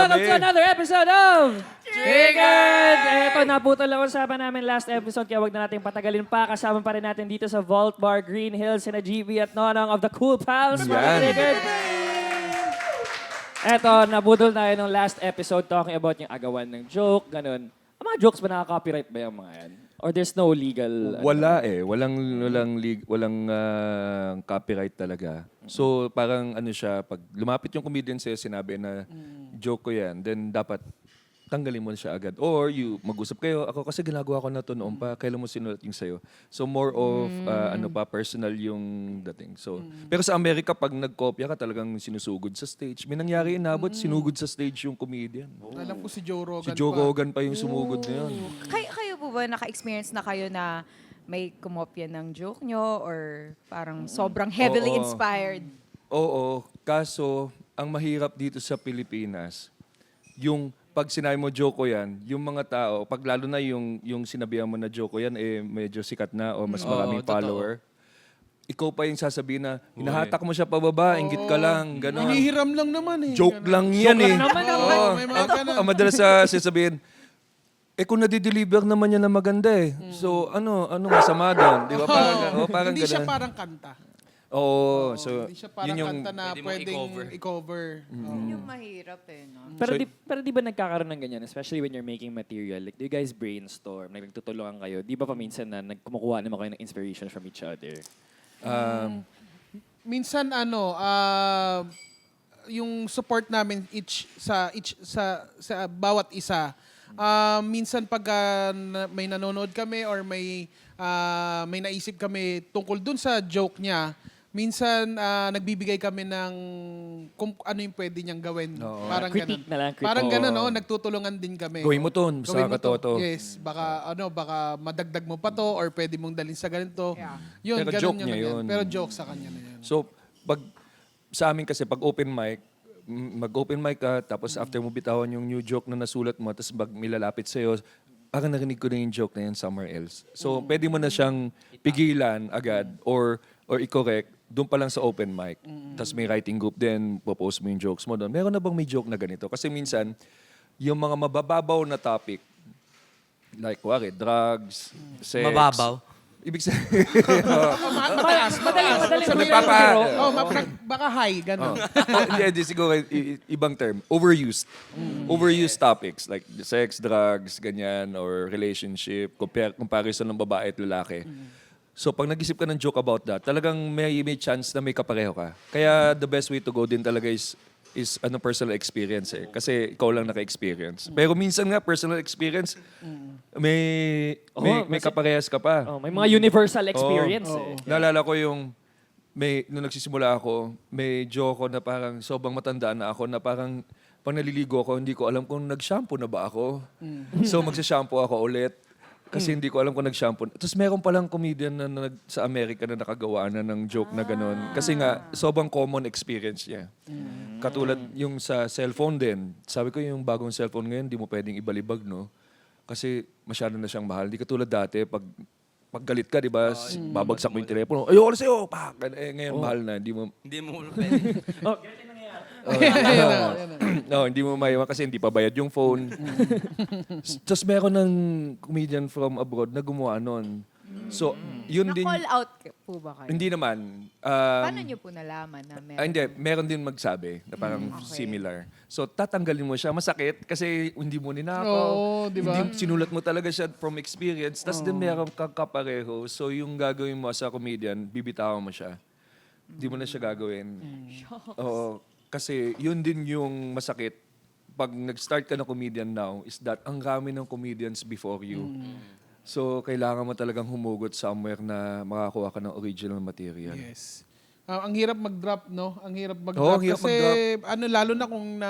welcome to another episode of Triggered! Ito, naputol ang usapan namin last episode kaya wag na natin patagalin pa. Kasama pa rin natin dito sa Vault Bar, Green Hills, sina GB at Nonong of the Cool Pals. Yan. Triggered! Eto, nabudol tayo nung last episode talking about yung agawan ng joke, ganun. Ang mga jokes ba nakaka-copyright ba yung mga yan? Or there's no legal... Wala eh. Walang copyright talaga. So parang ano siya, pag lumapit yung comedian sa'yo, sinabi na joke ko yan, then dapat tanggalin mo na siya agad. Or mag-usap kayo, ako kasi ginagawa ko na to noon pa, kailan mo sinulat yung sa'yo. So more of personal yung dating. So, pero sa Amerika, pag nagkopya ka, talagang sinusugod sa stage. May nangyari inabot, sinugod sa stage yung comedian. Alam ko si Joe Rogan Si Joe Rogan pa yung sumugod na yun. Kayo po ba naka-experience na kayo na may kumopya ng joke nyo or parang sobrang heavily Oo. inspired? Oo, kaso ang mahirap dito sa Pilipinas, yung pag sinabi mo joke ko yan, yung mga tao, pag lalo na yung sinabihan mo na joke ko yan, eh medyo sikat na o mas maraming follower, ikaw pa yung sasabihin na hinahatak mo siya pababa, inggit ka lang, gano'n. Hinihiram lang naman eh. Joke lang yan eh. naman, Oo. May mga ganun. Ang madalas sasabihin, kung nadi-deliver naman yan na maganda eh. So ano masama doon? Di ba? Parang Hindi siya ganun. parang kanta. Oo, so Hindi siya parang yun yung kanta na pwedeng i-cover. Yun yung mahirap eh, no? Pero di ba nagkakaroon ng ganyan, especially when you're making material? Like, do you guys brainstorm? Like, nagtutulungan kayo? Di ba paminsan na nagkumukuha naman kayo ng inspiration from each other? Minsan yung support namin sa bawat isa. Minsan pag may nanonood kami or may naisip kami tungkol dun sa joke niya, minsan nagbibigay kami ng kung ano yung pwede niyang gawin. Parang Critique ganun. na lang, critique. Parang ganun, nagtutulungan din kami. gawin mo to, Gawin sa mo to. katoto. Yes, baka madagdag mo pa to or pwede mong dalhin sa ganito. Yeah. Yun, Pero ganun joke yun niya na yan. yun. Pero joke sa kanya na yan. So, sa amin kasi, pag open mic, mag-open mic ka, tapos after mo bitawan yung new joke na nasulat mo, tapos pag milalapit sa'yo, parang narinig ko na yung joke na yan somewhere else. So, pwede mo na siyang pigilan agad or i-correct doon pa lang sa open mic. Tapos may writing group din, popost mo yung jokes mo doon. Meron na bang may joke na ganito? Kasi minsan, yung mga mabababaw na topic, like, kuwari, drugs, sex. Mababaw? Ibig sabihin, Madali Baka high, ganun. Hindi, siguro ibang term. Overused. Overused topics like sex, drugs, ganyan, or relationship, comparison ng babae at lalaki. So pag nag-isip ka ng joke about that, talagang may chance na may kapareho ka. Kaya the best way to go din talaga is personal experience eh. Kasi ikaw lang naka-experience. Pero minsan nga, personal experience, may kaparehas ka pa. Oh, may mga universal experience eh. Naalala ko yung nung nagsisimula ako, may joke ko na parang sobrang matandaan na ako na parang pag naliligo ako, hindi ko alam kung nag-shampoo na ba ako. So magsha-shampoo ako ulit. Kasi hindi ko alam kung nag-shampoo. Tapos meron palang comedian na sa Amerika na nakagawa na ng joke na gano'n. Kasi nga, sobrang common experience niya. Katulad yung sa cellphone din. Sabi ko yung bagong cellphone ngayon, hindi mo pwedeng ibalibag, no? Kasi masyado na siyang mahal. Hindi katulad dati, pag galit ka, di ba, babagsak mo yung telepono. Ayoko na sa'yo! Pak! Ngayon, mahal na. Hindi mo pwede. Oh, ganito nangyayari. No, hindi mo maiwan kasi hindi pa bayad yung phone. Tapos meron ng comedian from abroad na gumawa nun. So, yun din... Na-call out po ba kayo? Hindi naman. Paano nyo po nalaman na meron? Hindi. Meron din magsabi na parang similar. So, tatanggalin mo siya. Masakit kasi hindi mo ninakaw. Oo, di ba? Hindi, sinulat mo talaga siya from experience. Tapos din meron kang kapareho. So, yung gagawin mo sa comedian, bibitawan mo siya. Hindi mo na siya gagawin. Oo. Kasi yun din yung masakit. Pag nag-start ka na comedian now, is that ang rami ng comedians before you. So, kailangan mo talagang humugot somewhere na makakuha ka ng original material. Yes. Ang hirap mag-drop, no? Ang hirap mag-drop. Oo, ang hirap kasi, lalo na kung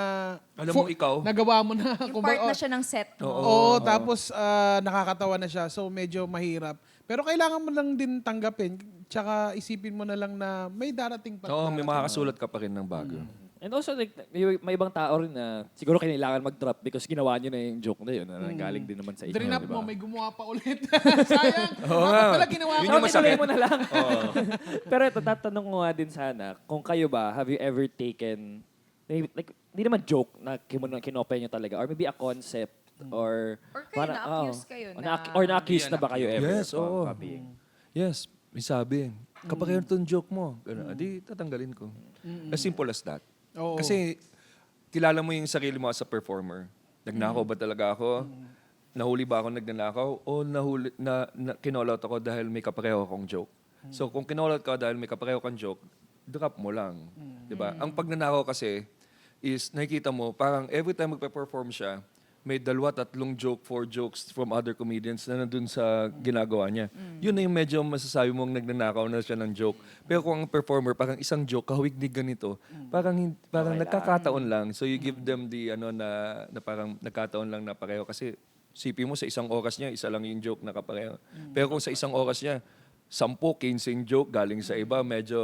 Alam mo, ikaw. nagawa mo na. Yung part na siya ng set mo. Oo, tapos nakakatawa na siya. So, medyo mahirap. Pero kailangan mo lang din tanggapin. Tsaka isipin mo na lang na may darating pa. Oo, may makakasulat ka pa rin ng bago. And also, like, may ibang tao rin na siguro kailangan mag-drop because ginawa nyo na yung joke na yun na galing din naman sa inyo, Drain up di ba? mo, may gumawa pa ulit. Sayang. Oo Bakit nga. pala ginawa Yun mo? yung masakit. Tinuloy mo na lang. Pero ito, tatanong ko nga din sana, kung kayo ba, have you ever taken maybe, like, hindi naman joke na kinopya nyo talaga. Or maybe a concept. Or kayo na-accuse kayo na... Or na-accuse na ba kayo ever? Yes, oo. Copying? Yes, may sabi. Kapag kayo itong joke mo, gano'n, di tatanggalin ko. As simple as that. Oo. Kasi kilala mo yung sarili mo as a performer. Nagnakaw ba talaga ako? Nahuli ba ako nagnanakaw? O kinolot ako dahil may kapareho akong joke? So kung kinolot ka dahil may kapareho kang joke, drop mo lang. Diba? Ang pagnanakaw kasi is nakikita mo, parang every time magpe-perform siya, may 2-3 joke, 4 jokes from other comedians na nandun sa ginagawa niya. Yun na yung medyo masasabi mong nagnanakaw na siya ng joke. Pero kung ang performer, parang isang joke, kahawig ni ganito, parang nagkakataon lang. So you give them the, na parang nagkataon lang na pareho. Kasi sipi mo sa isang oras niya, isa lang yung joke na kapareho. Pero kung sa isang oras niya, 10, 15 joke galing sa iba, medyo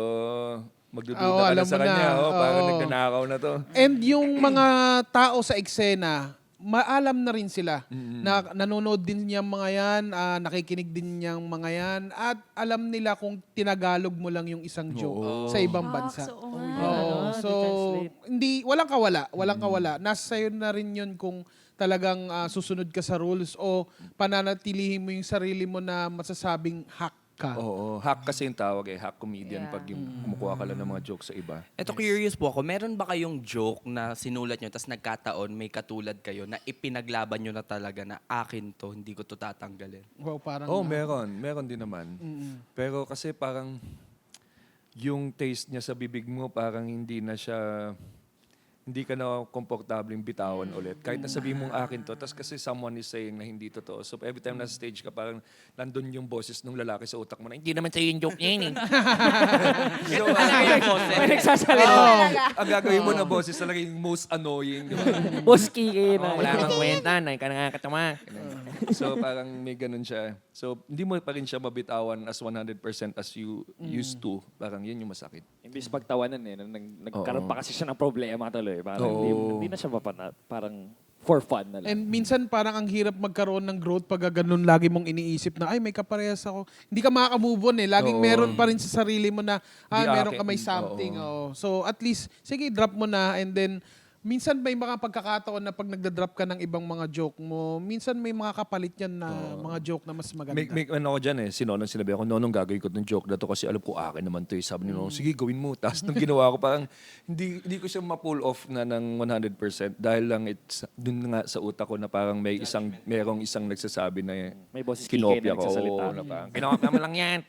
magdududa ka na alam sa mo na. kanya. Parang Oo. nagnanakaw na to. And yung mga tao sa eksena, maalam na rin sila na nanonood din niyang mga yan, nakikinig din niyang mga yan, at alam nila kung tinagalog mo lang yung isang joke sa ibang bansa. So, walang kawala. Nasa sa'yo na rin yun kung talagang susunod ka sa rules o pananatilihin mo yung sarili mo na masasabing hack ka. Oo, hack kasi yung tawag hack comedian Yeah. pag yung kumukuha ka lang ng mga jokes sa iba. Eto, curious po ako, meron ba kayong joke na sinulat nyo tapos nagkataon may katulad kayo na ipinaglaban nyo na talaga na akin to, hindi ko to tatanggalin? Wow, parang Meron din naman. Pero kasi parang yung taste niya sa bibig mo parang hindi ka na komportableng bitawan ulit. Kahit na sabihin mong akin to, tapos kasi someone is saying na hindi totoo. So every time na stage ka, parang nandun yung boses ng lalaki sa utak mo na, hindi naman sa'yo yung joke niya yun. So, May nagsasalita. ang gagawin mo na boses talaga yung most annoying. Di ba? Boski kayo na. Wala kang kwenta, ka nakakatawa. So parang may ganun siya. So hindi mo pa rin siya mabitawan as 100% as you used to. Parang yun yung masakit. Imbis pagtawanan nagkaroon pa kasi siya ng problema tuloy. Parang hindi na siya parang for fun na lang. And minsan parang ang hirap magkaroon ng growth pag ganun lagi mong iniisip na, ay, may kaparehas ako. Hindi ka makaka-move on eh. Laging meron pa rin sa sarili mo na, meron ka may something. So at least, sige, drop mo na and then, minsan may mga pagkakataon na pag nagda-drop ka ng ibang mga joke mo, minsan may mga kapalit yan na mga joke na mas maganda. May ano ko dyan si Nonong sinabi ako, Nonong gagawin ko ng joke na to kasi alam ko akin naman to. Sabi ni Nonong, sige gawin mo. Tapos nung ginawa ko parang hindi ko siya ma-pull off na ng 100% dahil lang dun nga sa utak ko na parang merong isang nagsasabi na May boses kinopya kikay na ko. nagsasalita. Oo, na parang, kinopya mo lang yan.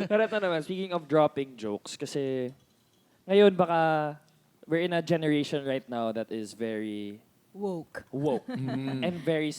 Pero ito naman, speaking of dropping jokes, kasi ngayon baka we're in a generation right now that is very Woke. woke and very